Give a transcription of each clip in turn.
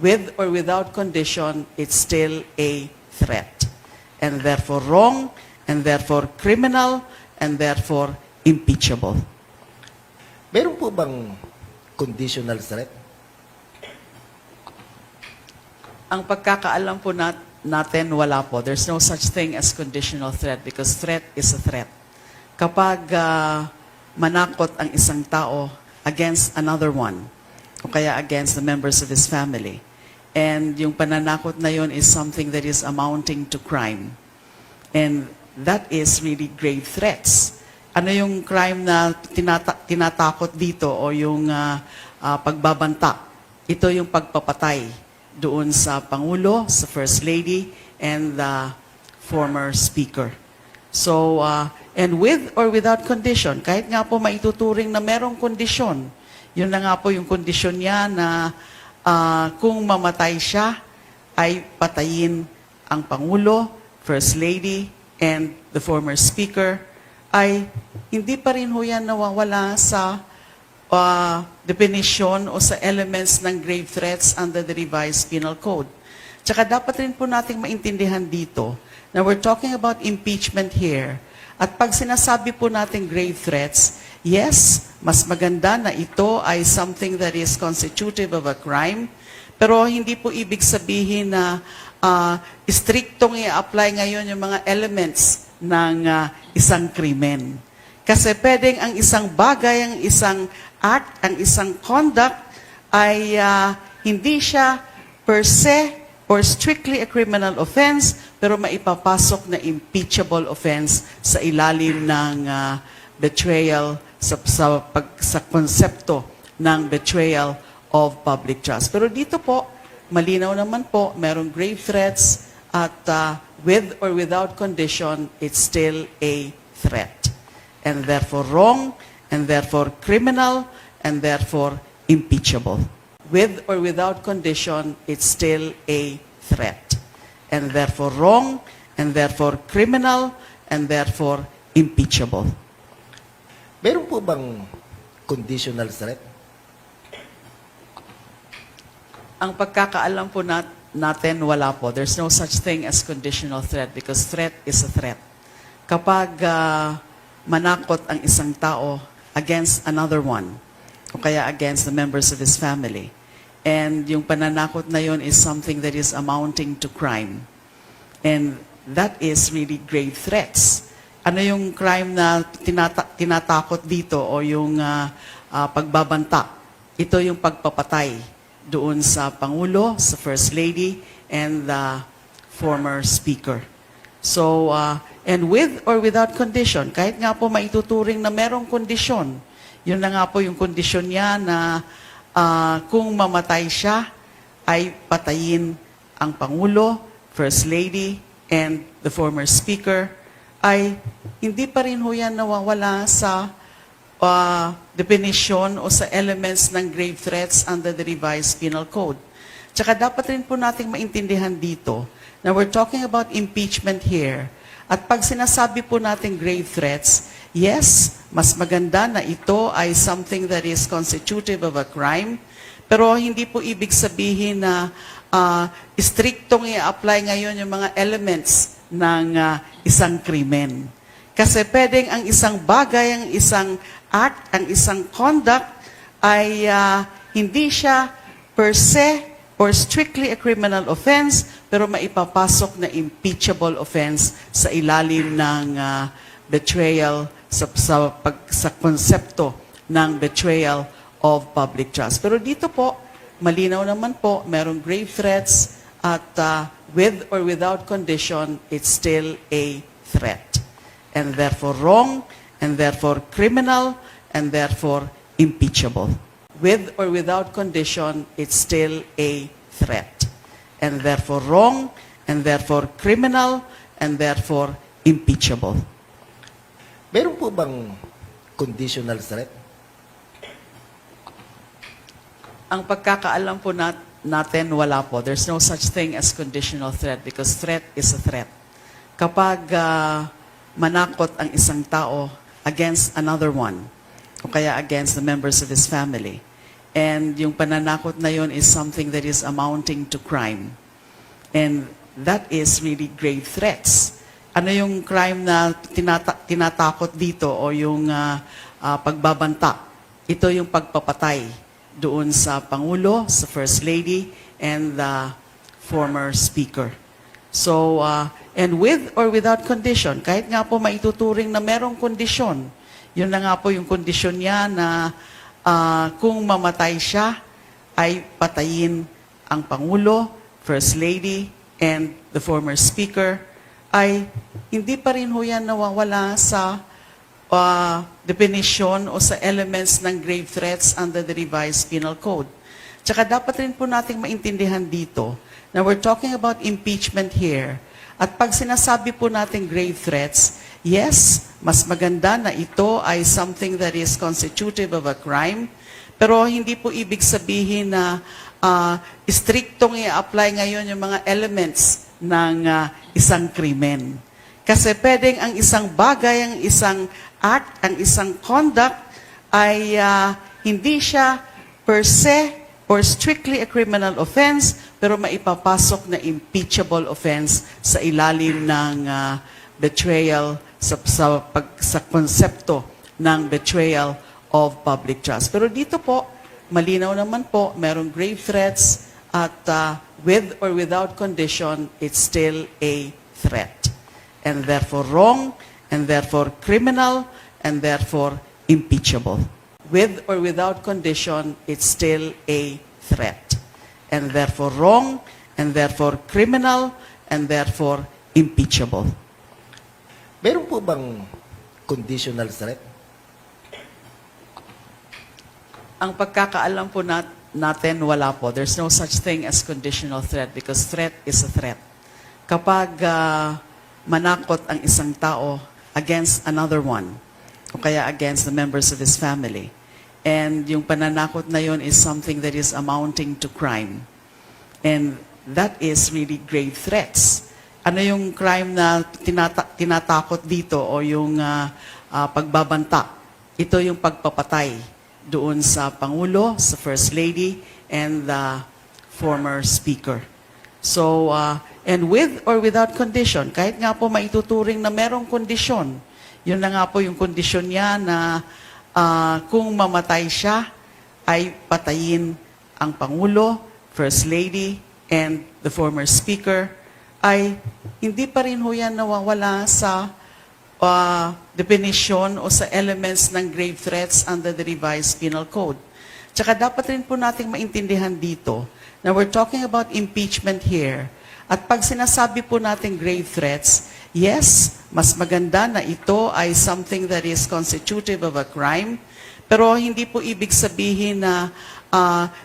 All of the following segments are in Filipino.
with or without condition, it's still a threat. And therefore wrong, and therefore criminal, and therefore impeachable. Meron po bang conditional threat? Ang pagkakaalam po natin, wala po. There's no such thing as conditional threat because threat is a threat. Kapag manakot ang isang tao against another one, o kaya against the members of his family, and yung pananakot na yun is something that is amounting to crime, and that is really grave threats. Ano yung crime na tinatakot dito o yung pagbabanta? Ito yung pagpapatay doon sa Pangulo, sa First Lady, and the former Speaker. So, and with or without condition, kahit nga po maituturing na merong kondisyon, yun na nga po yung kondisyon niya na kung mamatay siya, ay patayin ang Pangulo, First Lady, and the former Speaker, ay hindi pa rin ho yan nawawala sa definition o sa elements ng grave threats under the revised penal code. Tsaka dapat rin po nating maintindihan dito na we're talking about impeachment here. At pag sinasabi po natin grave threats, yes, mas maganda na ito ay something that is constitutive of a crime, pero hindi po ibig sabihin na striktong i-apply ngayon yung mga elements ng isang krimen. Kasi pwedeng ang isang bagay, ang isang act, ang isang conduct ay hindi siya per se or strictly a criminal offense, pero maipapasok na impeachable offense sa ilalim ng betrayal, sa konsepto ng betrayal of public trust. Pero dito po, malinaw naman po, merong grave threats at with or without condition, it's still a threat. And therefore wrong, and therefore criminal, and therefore impeachable. With or without condition, it's still a threat. And therefore wrong, and therefore criminal, and therefore impeachable. Meron po bang conditional threat? Ang pagkakaalam po natin, wala po. There's no such thing as conditional threat because threat is a threat. Kapag manakot ang isang tao against another one, o kaya against the members of his family, and yung pananakot na yun is something that is amounting to crime, and that is really grave threats. Ano yung crime na tinatakot dito o yung pagbabanta? Ito yung pagpapatay doon sa Pangulo, sa First Lady, and the former Speaker. So, and with or without condition, kahit nga po maituturing na merong kondisyon, yun na nga po yung kondisyon niya na kung mamatay siya, ay patayin ang Pangulo, First Lady, and the former Speaker, ay hindi pa rin ho yan nawawala sa definition o sa elements ng grave threats under the revised penal code. Tsaka dapat rin po nating maintindihan dito na we're talking about impeachment here. At pag sinasabi po natin grave threats, yes, mas maganda na ito ay something that is constitutive of a crime, pero hindi po ibig sabihin na striktong i-apply ngayon yung mga elements ng isang krimen. Kasi pwedeng ang isang bagay, ang isang act, ang isang conduct ay hindi siya per se or strictly a criminal offense, pero maipapasok na impeachable offense sa ilalim ng betrayal, sa konsepto ng betrayal of public trust. Pero dito po, malinaw naman po, merong grave threats at with or without condition, it's still a threat. And therefore wrong, and therefore criminal, and therefore impeachable. With or without condition, it's still a threat. And therefore wrong, and therefore criminal, and therefore impeachable. Meron po bang conditional threat? Ang pagkakaalam po natin, wala po. There's no such thing as conditional threat because threat is a threat. Kapag manakot ang isang tao against another one, o kaya against the members of his family, And yung pananakot na yon is something that is amounting to crime. And that is really grave threats. Ano yung crime na tinatakot dito o yung pagbabanta? Ito yung pagpapatay doon sa Pangulo, sa First Lady, and the former Speaker. So, and with or without condition, kahit nga po maituturing na merong kondisyon, yun na nga po yung kondisyon niya na kung mamatay siya, ay patayin ang Pangulo, First Lady, and the former Speaker, ay hindi pa rin ho yan nawawala sa definition o sa elements ng grave threats under the revised penal code. Tsaka dapat rin po nating maintindihan dito na we're talking about impeachment here. At pag sinasabi po natin grave threats, yes, mas maganda na ito ay something that is constitutive of a crime, pero hindi po ibig sabihin na striktong i-apply ngayon yung mga elements ng isang krimen. Kasi pwedeng ang isang bagay, ang isang act, ang isang conduct ay hindi siya per se or strictly a criminal offense, pero maipapasok na impeachable offense sa ilalim ng betrayal, sa konsepto ng betrayal of public trust. Pero dito po, malinaw naman po, merong grave threats at with or without condition, it's still a threat. And therefore wrong, and therefore criminal, and therefore impeachable. With or without condition, it's still a threat. And therefore wrong, and therefore criminal, and therefore impeachable. Meron po bang conditional threat? Ang pagkakaalam po natin, wala po. There's no such thing as conditional threat because threat is a threat. Kapag manakot ang isang tao against another one, o kaya against the members of his family, and yung pananakot na yon is something that is amounting to crime, and that is really grave threats. Ano yung crime na tinatakot dito o yung pagbabanta? Ito yung pagpapatay doon sa Pangulo, sa First Lady, and the former Speaker. So, and with or without condition, kahit nga po maituturing na merong kondisyon, yun na nga po yung kondisyon niya na kung mamatay siya, ay patayin ang Pangulo, First Lady, and the former Speaker, ay hindi pa rin ho yan nawawala sa definition o sa elements ng grave threats under the revised penal code. Tsaka dapat rin po nating maintindihan dito na we're talking about impeachment here. At pag sinasabi po natin grave threats, yes, mas maganda na ito ay something that is constitutive of a crime, pero hindi po ibig sabihin na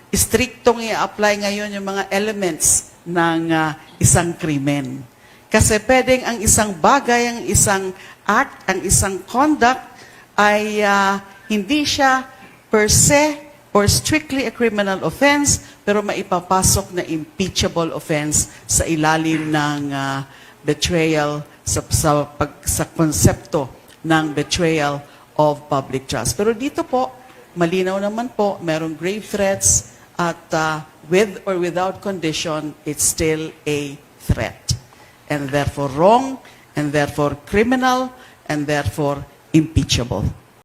striktong i-apply ngayon yung mga elements ng isang krimen. Kasi pwedeng ang isang bagay, ang isang act, ang isang conduct ay hindi siya per se or strictly a criminal offense, pero maipapasok na impeachable offense sa ilalim ng betrayal, sa konsepto ng betrayal of public trust. Pero dito po, malinaw naman po, merong grave threats at with or without condition, it's still a threat. And therefore wrong, and therefore criminal, and therefore impeachable.